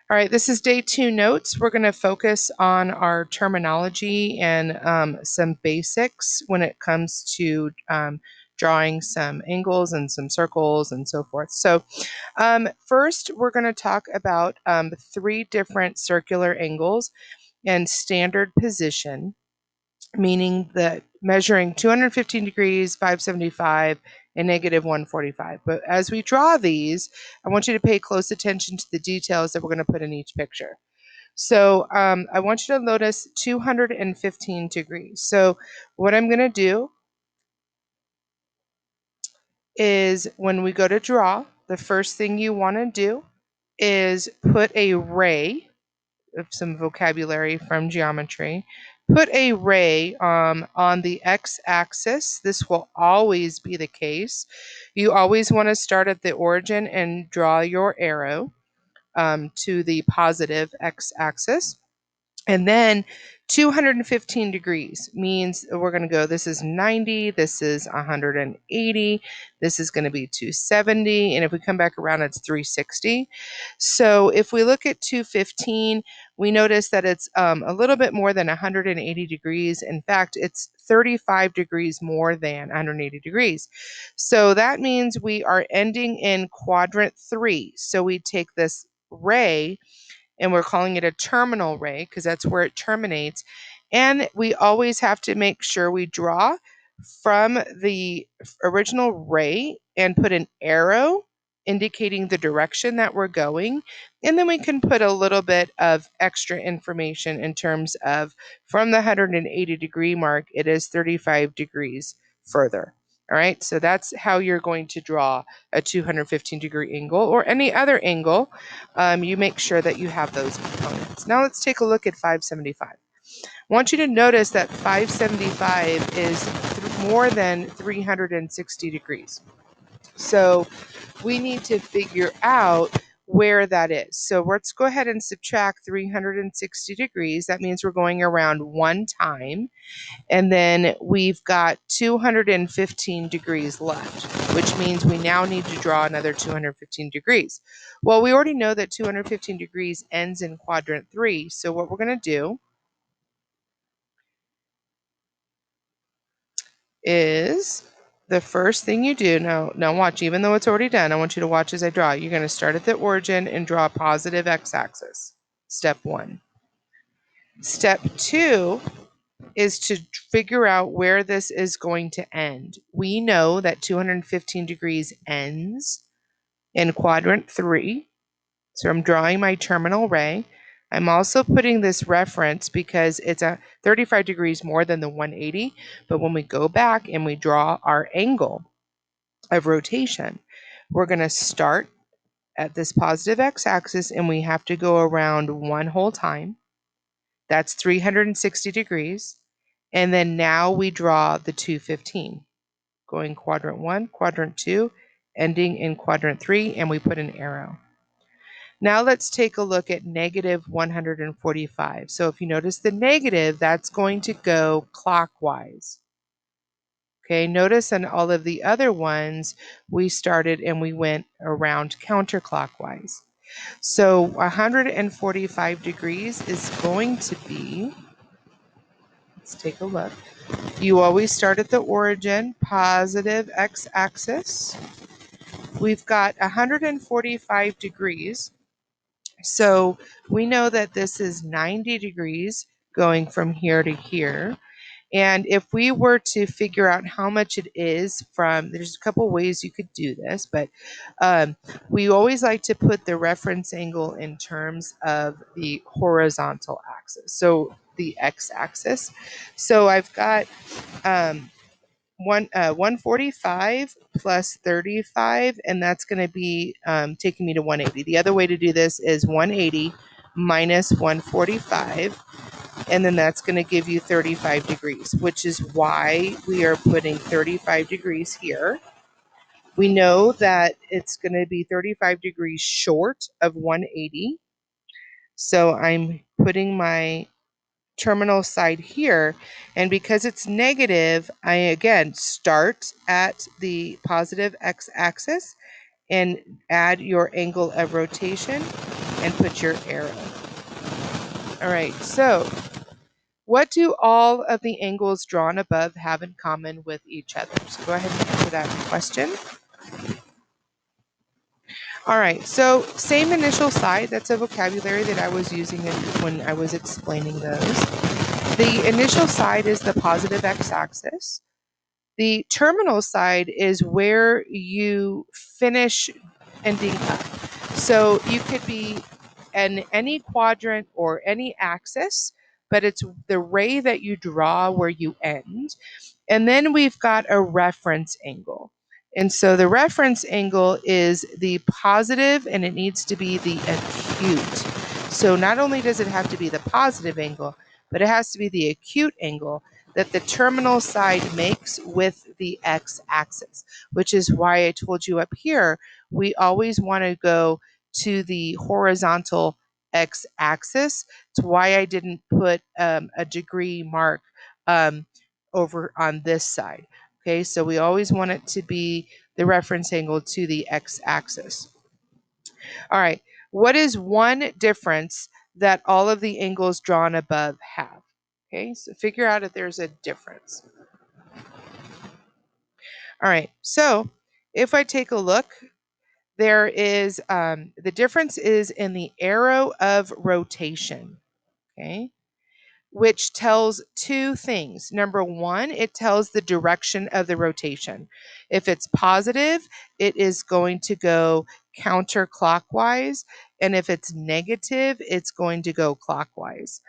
All right, this is day 2 notes. We're going to focus on our terminology and some basics when it comes to drawing some angles and some circles and so forth. So first, we're going to talk about 3 different circular angles and standard position, meaning that measuring 215 degrees, 575, and negative 145. But as we draw these, I want you to pay close attention to the details that we're going to put in each picture. So I want you to notice 215 degrees. So what I'm going to do is when we go to draw, the first thing you want to do is put a ray of some vocabulary from geometry. Put a ray on the x-axis. This will always be the case. You always want to start at the origin and draw your arrow to the positive x-axis. And then 215 degrees means we're going to go, this is 90, this is 180, this is going to be 270, and if we come back around, it's 360. So if we look at 215, we notice that it's a little bit more than 180 degrees. In fact, it's 35 degrees more than 180 degrees. So that means we are ending in quadrant 3. So we take this ray, and we're calling it a terminal ray because that's where it terminates. And we always have to make sure we draw from the original ray and put an arrow indicating the direction that we're going. And then we can put a little bit of extra information in terms of from the 180 degree mark, it is 35 degrees further. All right, so that's how you're going to draw a 215 degree angle or any other angle. You make sure that you have those components. Now let's take a look at 575. I want you to notice that 575 is more than 360 degrees. So we need to figure out where that is. So let's go ahead and subtract 360 degrees. That means we're going around one time. And then we've got 215 degrees left, which means we now need to draw another 215 degrees. Well, we already know that 215 degrees ends in quadrant 3. So what we're going to do is the first thing you do, now watch, even though it's already done, I want you to watch as I draw. You're going to start at the origin and draw a positive x-axis. Step 1. Step 2 is to figure out where this is going to end. We know that 215 degrees ends in quadrant 3. So I'm drawing my terminal ray. I'm also putting this reference because it's a 35 degrees more than the 180. But when we go back and we draw our angle of rotation, we're going to start at this positive x-axis and we have to go around one whole time. That's 360 degrees. And then now we draw the 215, going quadrant 1, quadrant 2, ending in quadrant 3, and we put an arrow. Now let's take a look at negative 145. So if you notice the negative, that's going to go clockwise. Okay, notice on all of the other ones, we started and we went around counterclockwise. So 145 degrees is going to be, let's take a look. You always start at the origin, positive x-axis. We've got 145 degrees. So we know that this is 90 degrees going from here to here. And if we were to figure out how much it is from, there's a couple ways you could do this, but we always like to put the reference angle in terms of the horizontal axis, so the x-axis. So I've got 145 plus 35, and that's going to be taking me to 180. The other way to do this is 180 minus 145, and then that's going to give you 35 degrees, which is why we are putting 35 degrees here. We know that it's going to be 35 degrees short of 180. So I'm putting my terminal side here, and because it's negative, I again start at the positive x-axis and add your angle of rotation and put your arrow. All right, so what do all of the angles drawn above have in common with each other? So go ahead and answer that question. All right, so same initial side. That's a vocabulary that I was using when I was explaining those. The initial side is the positive x-axis. The terminal side is where you finish ending up. So you could be in any quadrant or any axis, but it's the ray that you draw where you end. And then we've got a reference angle. And so the reference angle is the positive, and it needs to be the acute. So not only does it have to be the positive angle, but it has to be the acute angle that the terminal side makes with the x-axis, which is why I told you up here, we always want to go to the horizontal x-axis. It's why I didn't put a degree mark over on this side. Okay, so we always want it to be the reference angle to the x-axis. All right, what is one difference that all of the angles drawn above have? Okay, so figure out if there's a difference. All right, so if I take a look, there is the difference is in the arrow of rotation. Okay, which tells two things. Number one, it tells the direction of the rotation. If it's positive, it is going to go counterclockwise, and if it's negative, it's going to go clockwise.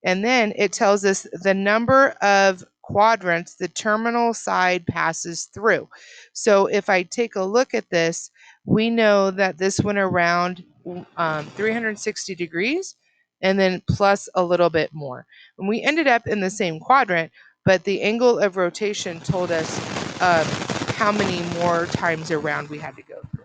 And then it tells us the number of quadrants the terminal side passes through. So if I take a look at this, we know that this went around 360 degrees and then plus a little bit more. And we ended up in the same quadrant, but the angle of rotation told us how many more times around we had to go through.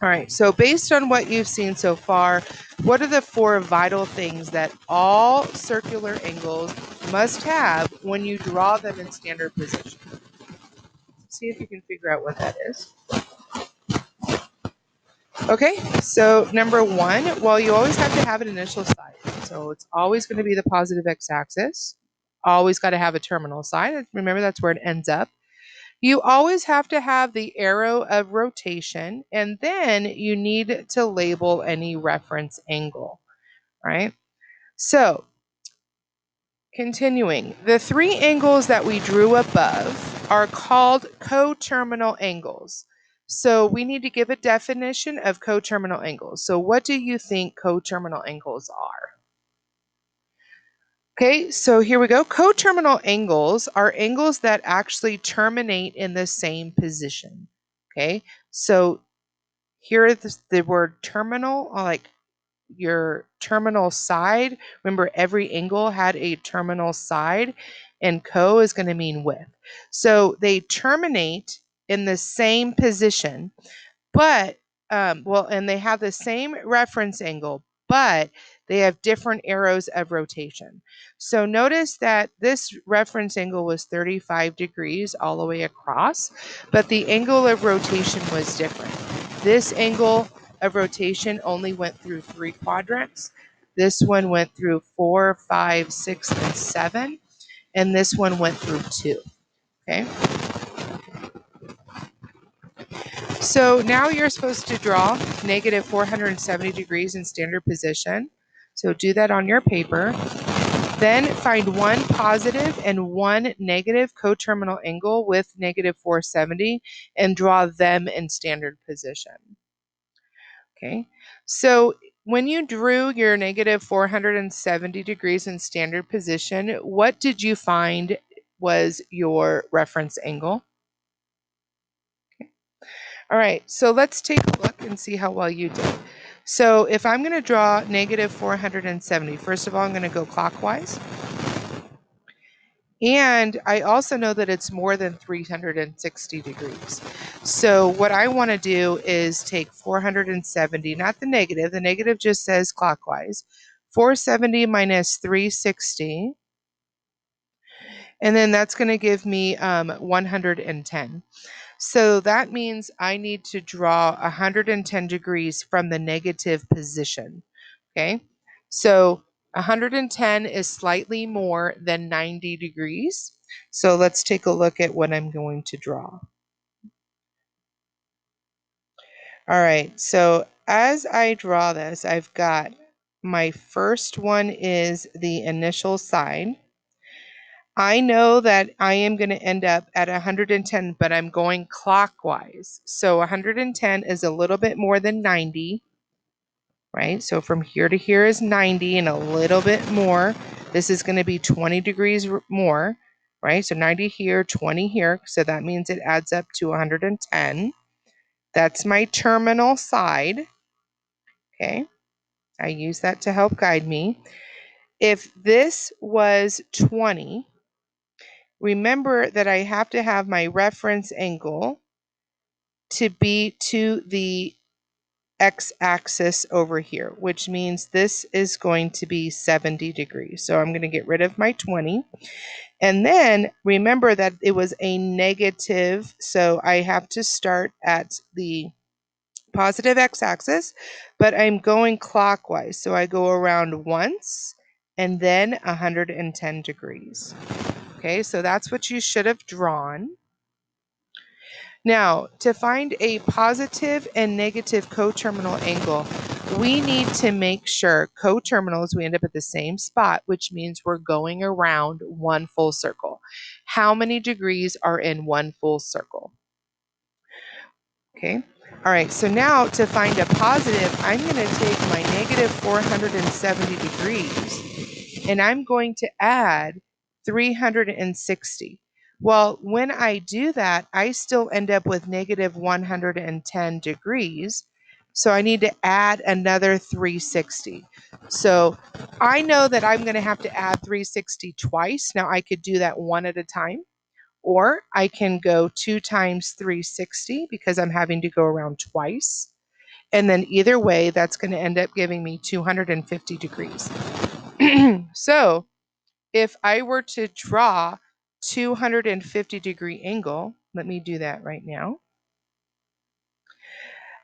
All right, so based on what you've seen so far, what are the four vital things that all circular angles must have when you draw them in standard position? See if you can figure out what that is. Okay, so number one, well, you always have to have an initial side. So it's always going to be the positive x-axis. Always got to have a terminal side. Remember, that's where it ends up. You always have to have the arrow of rotation, and then you need to label any reference angle, right? So, continuing, the three angles that we drew above are called coterminal angles. So we need to give a definition of coterminal angles. So what do you think coterminal angles are? Okay, so here we go. Coterminal angles are angles that actually terminate in the same position. Okay, so here is the word terminal, like your terminal side. Remember, every angle had a terminal side, and co is going to mean with. So they terminate in the same position, but and they have the same reference angle, but they have different arrows of rotation. So notice that this reference angle was 35 degrees all the way across, but the angle of rotation was different. This angle of rotation only went through 3 quadrants. This one went through 4, 5, 6, and 7, and this one went through 2. Okay. So now you're supposed to draw negative 470 degrees in standard position. So do that on your paper. Then find one positive and one negative coterminal angle with negative 470 and draw them in standard position. Okay, so when you drew your negative 470 degrees in standard position, what did you find was your reference angle? All right, so let's take a look and see how well you did. So if I'm going to draw negative 470, first of all, I'm going to go clockwise. And I also know that it's more than 360 degrees. So what I want to do is take 470, not the negative just says clockwise. 470 minus 360, and then that's going to give me 110. So that means I need to draw 110 degrees from the negative position. Okay. So 110 is slightly more than 90 degrees. So let's take a look at what I'm going to draw. All right. So as I draw this, I've got my first one is the initial side. I know that I am going to end up at 110, but I'm going clockwise. So 110 is a little bit more than 90, right? So from here to here is 90 and a little bit more. This is going to be 20 degrees more, right? So 90 here, 20 here. So that means it adds up to 110. That's my terminal side. Okay. I use that to help guide me. If this was 20, remember that I have to have my reference angle to be to the x-axis over here, which means this is going to be 70 degrees. So I'm going to get rid of my 20. And then remember that it was a negative, so I have to start at the positive x-axis, but I'm going clockwise. So I go around once and then 110 degrees. Okay, so that's what you should have drawn. Now, to find a positive and negative coterminal angle, we need to make sure coterminals, we end up at the same spot, which means we're going around one full circle. How many degrees are in one full circle? Okay. All right, so now to find a positive, I'm going to take my negative 470 degrees and I'm going to add 360. Well, when I do that, I still end up with negative 110 degrees. So I need to add another 360. So I know that I'm going to have to add 360 twice. Now I could do that one at a time. Or I can go 2 times 360 because I'm having to go around twice. And then either way, that's going to end up giving me 250 degrees. So if I were to draw 250 degree angle, let me do that right now.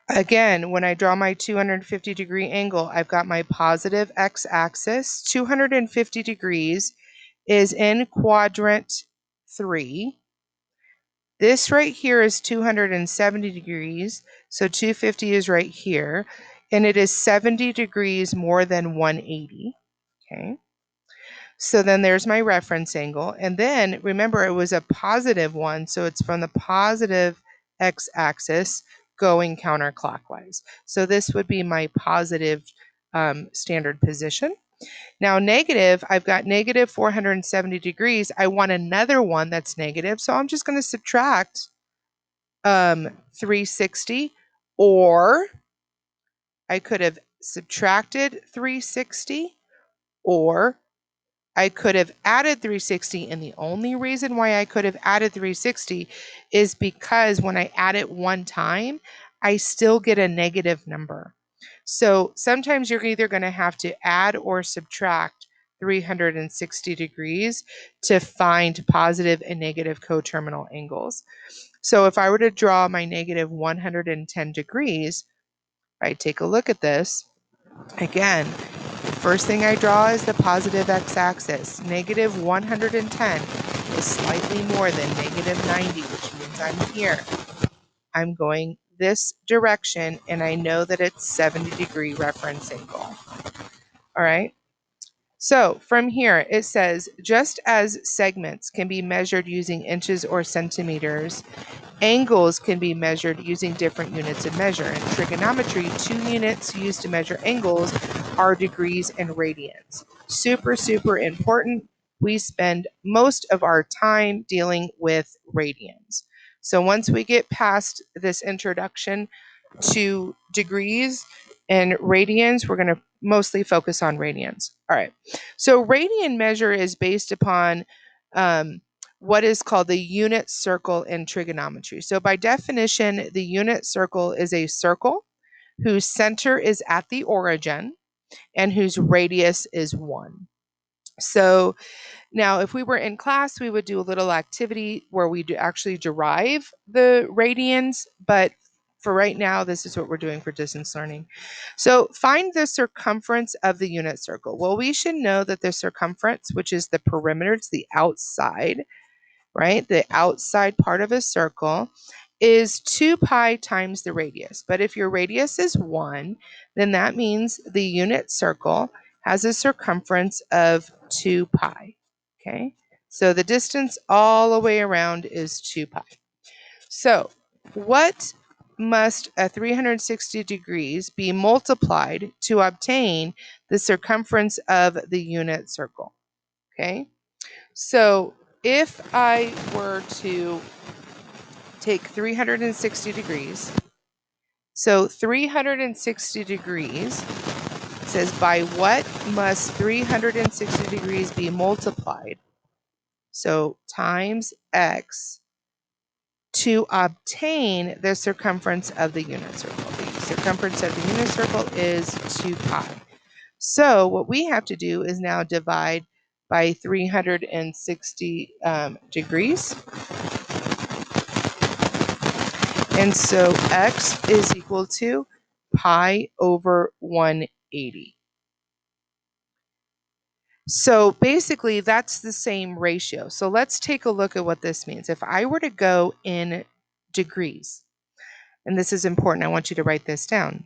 Again, when I draw my 250 degree angle, I've got my positive x-axis. 250 degrees is in quadrant 3. This right here is 270 degrees, so 250 is right here, and it is 70 degrees more than 180, okay? So then there's my reference angle, and then remember it was a positive one, so it's from the positive x-axis going counterclockwise. So this would be my positive standard position. Now negative, I've got negative 470 degrees. I want another one that's negative, so I'm just going to subtract 360, or I could have subtracted 360, or I could have added 360, and the only reason why I could have added 360 is because when I add it one time, I still get a negative number. So sometimes you're either going to have to add or subtract 360 degrees to find positive and negative coterminal angles. So if I were to draw my negative 110 degrees, I take a look at this. Again, the first thing I draw is the positive x-axis. Negative 110 is slightly more than negative 90, which means I'm here. I'm going this direction, and I know that it's 70-degree reference angle. All right. So from here, it says, just as segments can be measured using inches or centimeters, angles can be measured using different units of measure. In trigonometry, 2 units used to measure angles are degrees and radians. Super, super important. We spend most of our time dealing with radians. So once we get past this introduction to degrees and radians, we're going to mostly focus on radians. All right. So radian measure is based upon what is called the unit circle in trigonometry. So by definition, the unit circle is a circle whose center is at the origin and whose radius is 1. So now if we were in class, we would do a little activity where we do actually derive the radians, but for right now, this is what we're doing for distance learning. So find the circumference of the unit circle. Well, we should know that the circumference, which is the perimeter, it's the outside, right? The outside part of a circle is 2 pi times the radius. But if your radius is 1, then that means the unit circle has a circumference of 2 pi. Okay? So the distance all the way around is 2 pi. So what must a 360 degrees be multiplied to obtain the circumference of the unit circle? Okay? So if I were to take 360 degrees, so 360 degrees says by what must 360 degrees be multiplied? So times x to obtain the circumference of the unit circle. The circumference of the unit circle is 2 pi. So what we have to do is now divide by 360 degrees. And so x is equal to pi over 180. So basically that's the same ratio. So let's take a look at what this means. If I were to go in degrees, and this is important, I want you to write this down.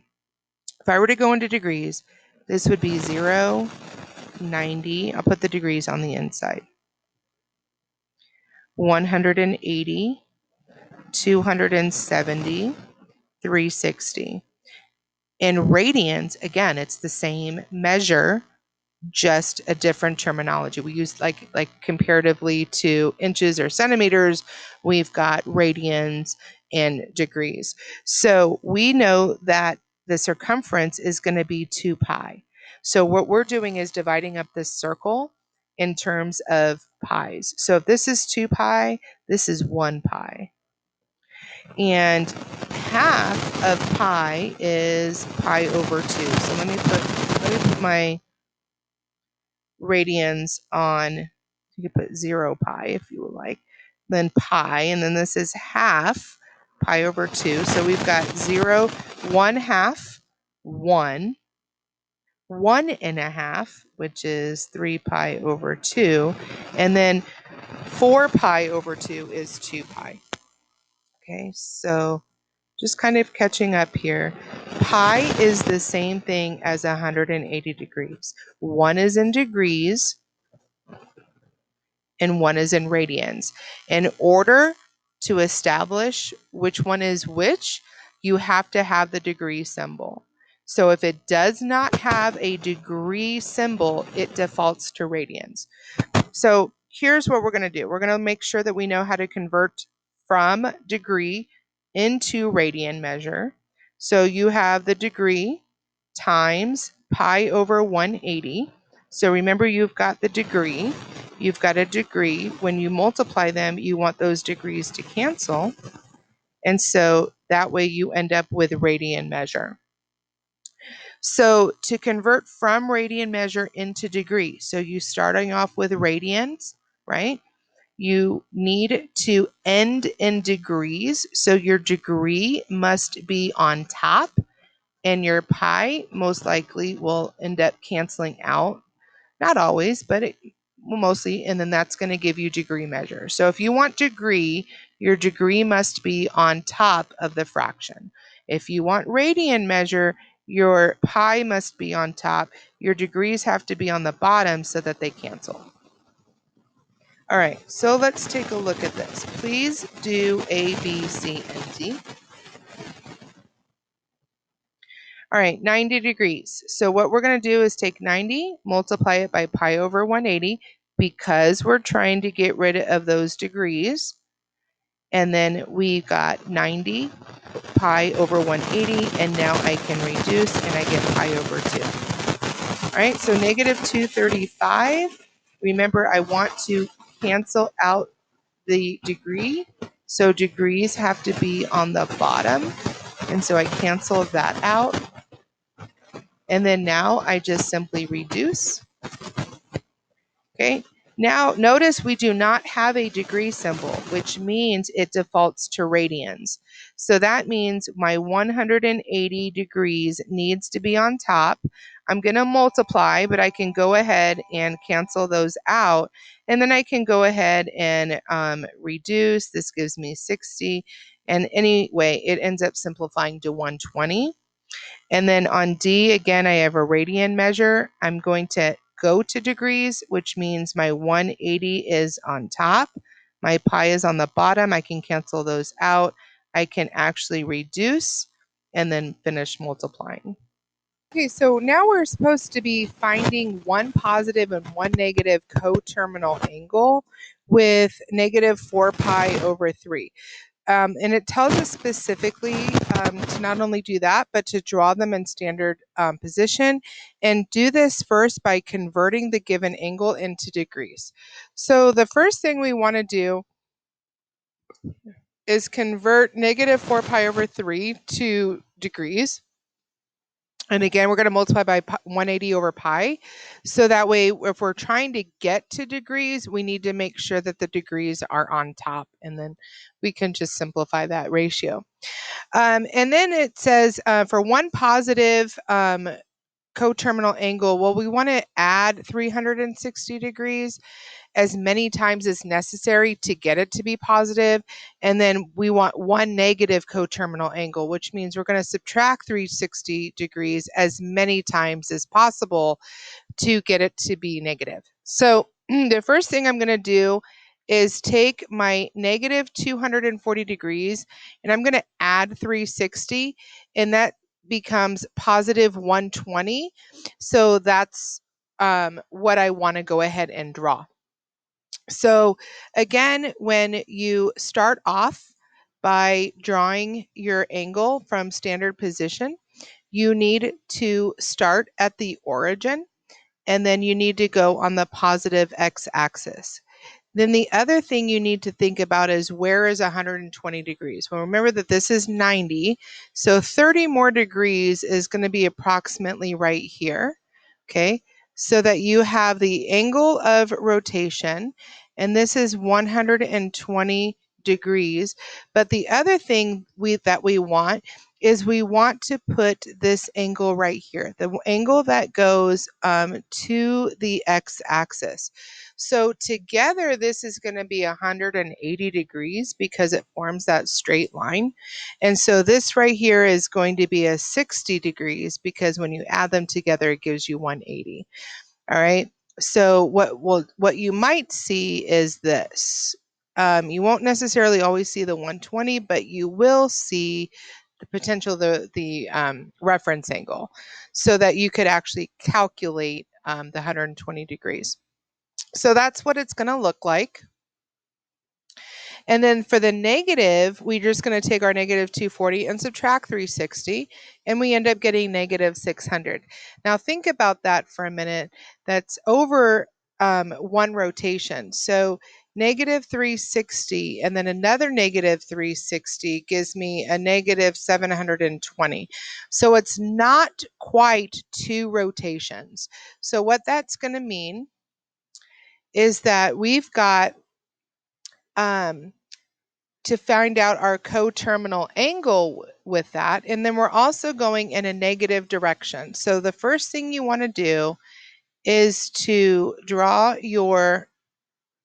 If I were to go into degrees, this would be 0, 90. I'll put the degrees on the inside. 180, 270, 360. In radians, again, it's the same measure, just a different terminology. We use like comparatively to inches or centimeters, we've got radians and degrees. So we know that the circumference is going to be 2 pi. So what we're doing is dividing up this circle in terms of pi's. So if this is 2 pi, this is 1 pi. And half of pi is pi over 2. So let me put my radians on, you could put 0 pi if you would like, then pi, and then this is half pi over 2. So we've got 0, 1 half, 1, 1.5, which is 3 pi over 2, and then 4 pi over 2 is 2 pi. Okay, so just kind of catching up here. Pi is the same thing as 180 degrees. One is in degrees and one is in radians. In order to establish which one is which, you have to have the degree symbol. So if it does not have a degree symbol, it defaults to radians. So here's what we're going to do. We're going to make sure that we know how to convert from degree into radian measure. So you have the degree times pi over 180. So remember, you've got the degree. You've got a degree. When you multiply them, you want those degrees to cancel. And so that way you end up with radian measure. So to convert from radian measure into degree, so you starting off with radians, right? You need to end in degrees. So your degree must be on top, and your pi most likely will end up canceling out. Not always, but it will mostly, and then that's going to give you degree measure. So if you want degree, your degree must be on top of the fraction. If you want radian measure, your pi must be on top. Your degrees have to be on the bottom so that they cancel. All right, so let's take a look at this. Please do A, B, C, and D. All right, 90 degrees. So what we're going to do is take 90, multiply it by pi over 180, because we're trying to get rid of those degrees. And then we got 90 pi over 180, and now I can reduce, and I get pi over 2. All right, so negative 235. Remember, I want to cancel out the degree. So degrees have to be on the bottom. And so I cancel that out. And then now I just simply reduce. Okay, now notice we do not have a degree symbol, which means it defaults to radians. So that means my 180 degrees needs to be on top. I'm going to multiply, but I can go ahead and cancel those out. And then I can go ahead and reduce. This gives me 60. And anyway, it ends up simplifying to 120. And then on D, again, I have a radian measure. I'm going to go to degrees, which means my 180 is on top. My pi is on the bottom. I can cancel those out. I can actually reduce and then finish multiplying. Okay, so now we're supposed to be finding one positive and one negative coterminal angle with negative 4 pi over 3. And it tells us specifically to not only do that, but to draw them in standard position, and do this first by converting the given angle into degrees. So the first thing we want to do is convert negative 4 pi over 3 to degrees. And again, we're going to multiply by 180 over pi. So that way, if we're trying to get to degrees, we need to make sure that the degrees are on top. And then we can just simplify that ratio. And then it says for one positive coterminal angle, well, we want to add 360 degrees as many times as necessary to get it to be positive. And then we want one negative coterminal angle, which means we're going to subtract 360 degrees as many times as possible to get it to be negative. So the first thing I'm going to do is take my negative 240 degrees and I'm going to add 360, and that becomes positive 120. So that's what I want to go ahead and draw. So again, when you start off by drawing your angle from standard position, you need to start at the origin, and then you need to go on the positive x-axis. Then the other thing you need to think about is, where is 120 degrees? Well, remember that this is 90, so 30 more degrees is going to be approximately right here, okay? So that you have the angle of rotation, and this is 120 degrees. But the other thing that we want is we want to put this angle right here, the angle that goes to the x-axis. So together, this is going to be 180 degrees because it forms that straight line. And so this right here is going to be a 60 degrees because when you add them together, it gives you 180. All right. So what you might see is this. You won't necessarily always see the 120, but you will see the potential, the reference angle, so that you could actually calculate the 120 degrees. So that's what it's going to look like. And then for the negative, we're just going to take our negative 240 and subtract 360, and we end up getting negative 600. Now think about that for a minute. That's over one rotation. So negative 360 and then another negative 360 gives me a negative 720. So it's not quite two rotations. So what that's going to mean is that we've got to find out our coterminal angle with that, and then we're also going in a negative direction. So the first thing you want to do is to draw your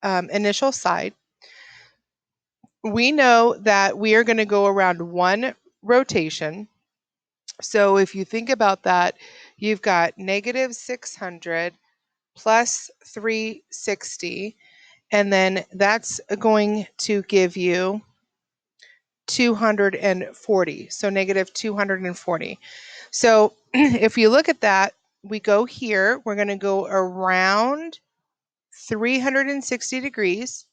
initial side. We know that we are going to go around one rotation. So if you think about that, you've got negative 600 plus 360, and then that's going to give you 240, so negative 240. So if you look at that, we go here, we're going to go around 360 degrees.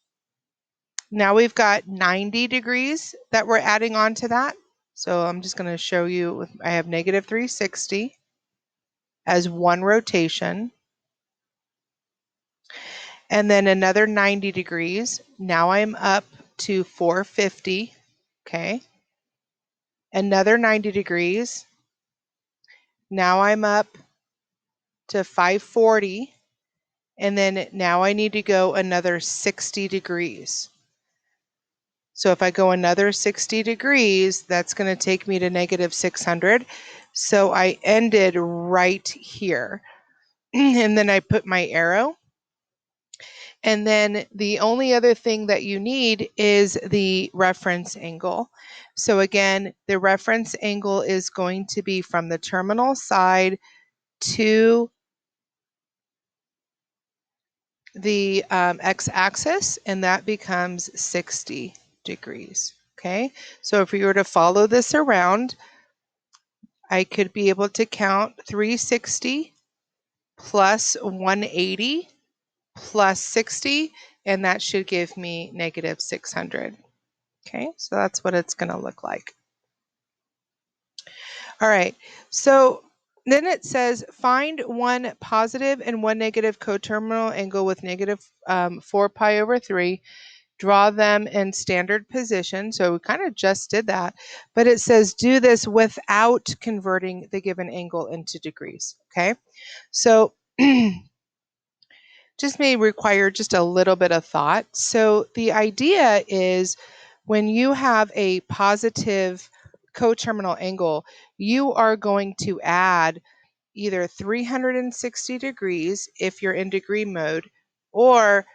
Now we've got 90 degrees that we're adding on to that. So I'm just going to show you, I have negative 360 as one rotation. And then another 90 degrees. Now I'm up to 450, okay? Another 90 degrees. Now I'm up to 540, And then now I need to go another 60 degrees. So if I go another 60 degrees, that's going to take me to negative 600. So I ended right here. And then I put my arrow. And then the only other thing that you need is the reference angle. So again, the reference angle is going to be from the terminal side to the x-axis, and that becomes 60 degrees. Okay, so if we were to follow this around, I could be able to count 360 plus 180 plus 60, and that should give me negative 600. Okay, so that's what it's going to look like. All right, so then it says find one positive and one negative coterminal angle with negative 4 pi over 3. Draw them in standard position. So we kind of just did that, but it says do this without converting the given angle into degrees. Okay, so just may require just a little bit of thought. So the idea is when you have a positive coterminal angle, you are going to add either 360 degrees if you're in degree mode, or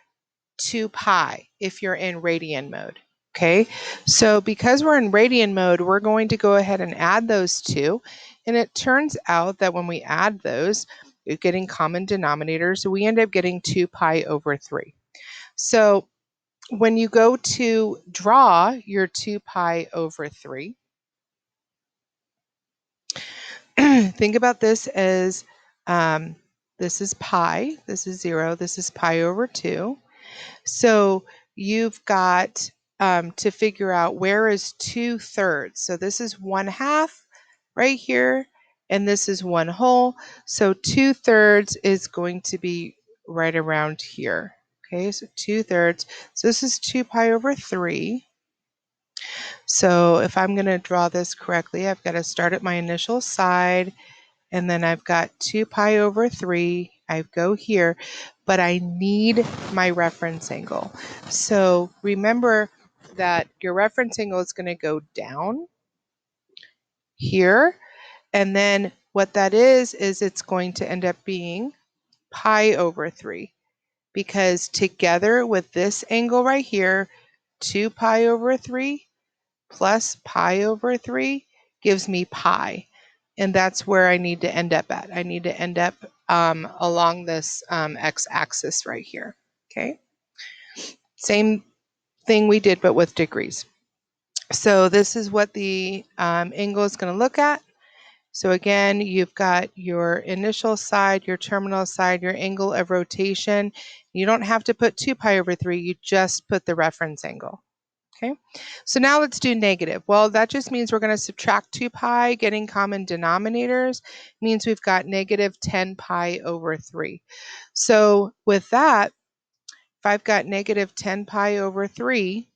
2 pi if you're in radian mode. Okay, so because we're in radian mode, we're going to go ahead and add those two. And it turns out that when we add those, you're getting common denominators, so we end up getting 2 pi over 3. So when you go to draw your 2 pi over 3, think about this as this is pi, this is 0, this is pi over 2. So you've got to figure out where is 2/3. So this is 1/2 right here, and this is 1 whole. So 2/3 is going to be right around here. Okay, so 2/3. So this is 2 pi over 3. So if I'm going to draw this correctly, I've got to start at my initial side, and then I've got 2 pi over 3. I go here, but I need my reference angle. So remember that your reference angle is going to go down here, and then what that is it's going to end up being pi over 3, because together with this angle right here, 2 pi over 3 plus pi over 3 gives me pi. And that's where I need to end up at. I need to end up along this x-axis right here. Okay, same thing we did, but with degrees. So this is what the angle is going to look at. So again, you've got your initial side, your terminal side, your angle of rotation. You don't have to put 2 pi over 3, you just put the reference angle. Okay, so now let's do negative. Well, that just means we're going to subtract 2 pi, getting common denominators means we've got negative 10 pi over 3. So with that, if I've got negative 10 pi over 3,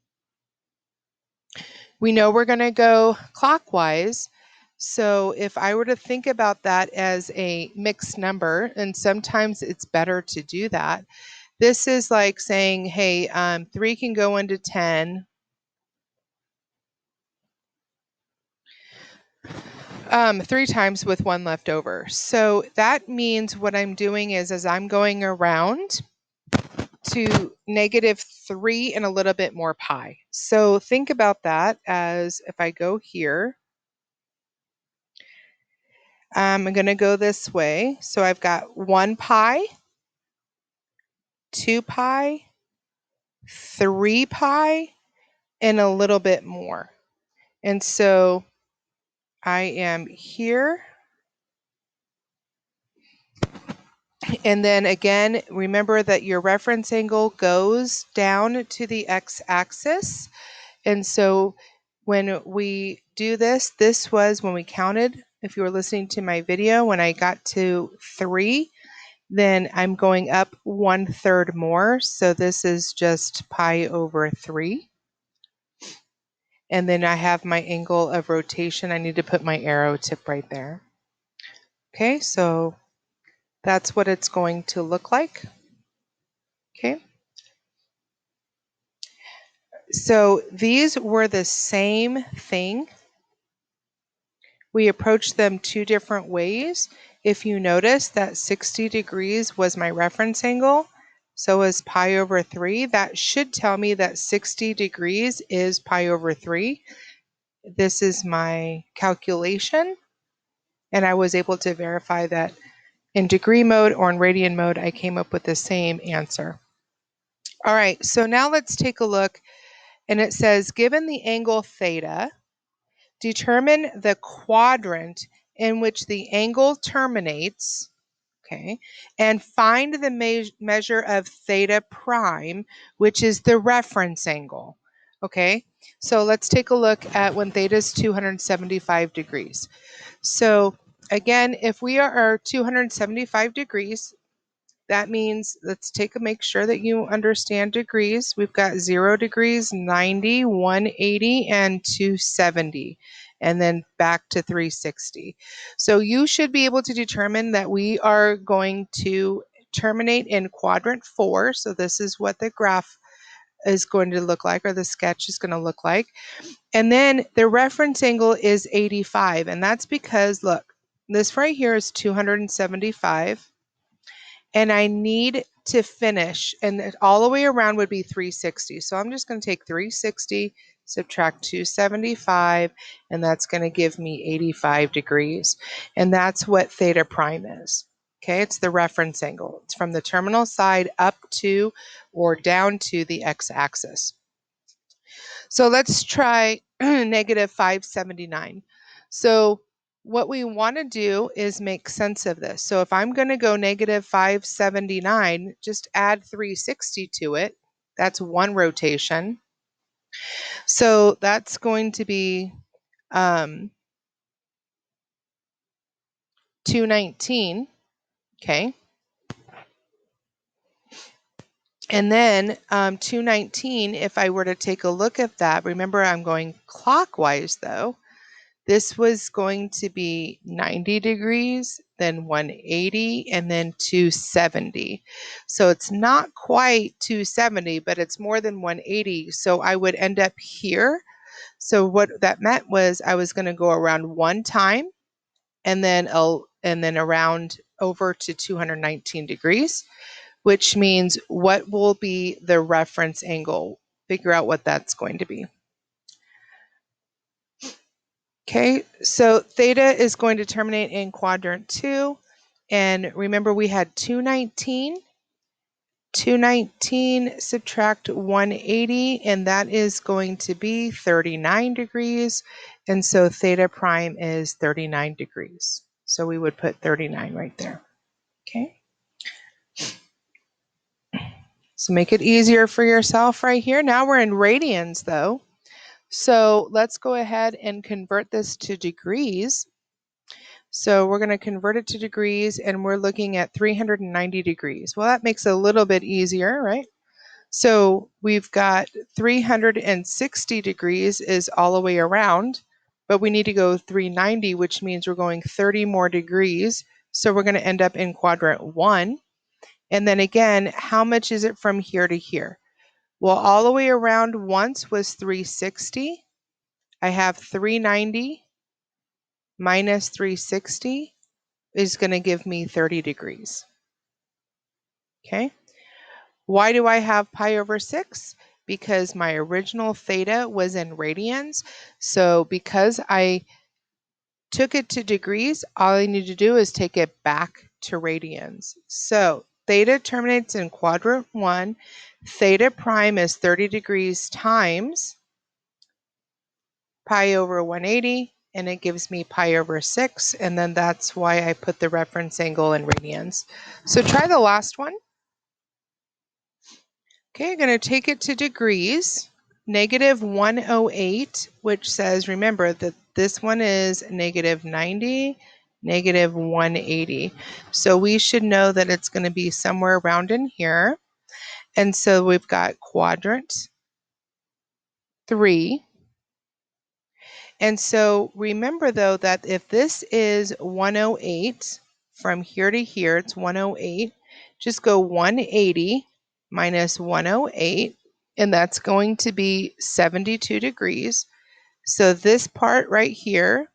we know we're going to go clockwise. So if I were to think about that as a mixed number, and sometimes it's better to do that, this is like saying, hey, 3 can go into 10, 3 times with 1 left over. So that means what I'm doing is as I'm going around to negative 3 and a little bit more pi. So think about that as if I go here, I'm going to go this way. So I've got 1 pi, 2 pi, 3 pi, and a little bit more. And so I am here. And then again, remember that your reference angle goes down to the x-axis. And so when we do this, this was when we counted, if you were listening to my video, when I got to 3, then I'm going up 1/3 more. So this is just pi over 3. And then I have my angle of rotation. I need to put my arrow tip right there. Okay, so that's what it's going to look like. Okay. So these were the same thing. We approached them two different ways. If you notice that 60 degrees was my reference angle, so is pi over 3. That should tell me that 60 degrees is pi over 3. This is my calculation, and I was able to verify that in degree mode or in radian mode, I came up with the same answer. All right, so now let's take a look, and it says, given the angle theta, determine the quadrant in which the angle terminates, okay, and find the measure of theta prime, which is the reference angle, okay? So let's take a look at when theta is 275 degrees. So again, if we are 275 degrees, that means make sure that you understand degrees. We've got 0 degrees, 90, 180, and 270, and then back to 360. So you should be able to determine that we are going to terminate in quadrant 4. So this is what the graph is going to look like, or the sketch is going to look like. And then the reference angle is 85, and that's because, look, this right here is 275. And I need to finish, and all the way around would be 360. So I'm just going to take 360, subtract 275, and that's going to give me 85 degrees. And that's what theta prime is. Okay, it's the reference angle. It's from the terminal side up to or down to the x-axis. So let's try negative 579. So what we want to do is make sense of this. So if I'm going to go negative 579, just add 360 to it. That's one rotation. So that's going to be 219, okay? And then 219, if I were to take a look at that, remember I'm going clockwise though. This was going to be 90 degrees, then 180, and then 270. So it's not quite 270, but it's more than 180. So I would end up here. So what that meant was I was going to go around one time, and then around over to 219 degrees, which means what will be the reference angle? Figure out what that's going to be. Okay, so theta is going to terminate in quadrant 2. And remember we had 219. 219 subtract 180, and that is going to be 39 degrees. And so theta prime is 39 degrees. So we would put 39 right there. Okay. So make it easier for yourself right here. Now we're in radians though. So let's go ahead and convert this to degrees. So we're going to convert it to degrees, and we're looking at 390 degrees. Well, that makes it a little bit easier, right? So we've got 360 degrees is all the way around, but we need to go 390, which means we're going 30 more degrees. So we're going to end up in quadrant 1. And then again, how much is it from here to here? Well, all the way around once was 360. I have 390 minus 360 is going to give me 30 degrees. Okay. Why do I have pi over 6? Because my original theta was in radians. So because I took it to degrees, all I need to do is take it back to radians. So theta terminates in quadrant 1. Theta prime is 30 degrees times pi over 180, and it gives me pi over 6, and then that's why I put the reference angle in radians. So try the last one. Okay, I'm going to take it to degrees. Negative 108, which says, remember that this one is negative 90, negative 180. So we should know that it's going to be somewhere around in here. And so we've got quadrant 3. And so remember though that if this is 108, from here to here, it's 108, just go 180 minus 108, and that's going to be 72 degrees. So this part right here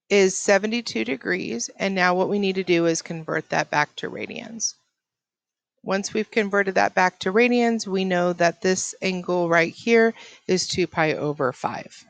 is 72 degrees, and now what we need to do is convert that back to radians. Once we've converted that back to radians, we know that this angle right here is 2 pi over 5.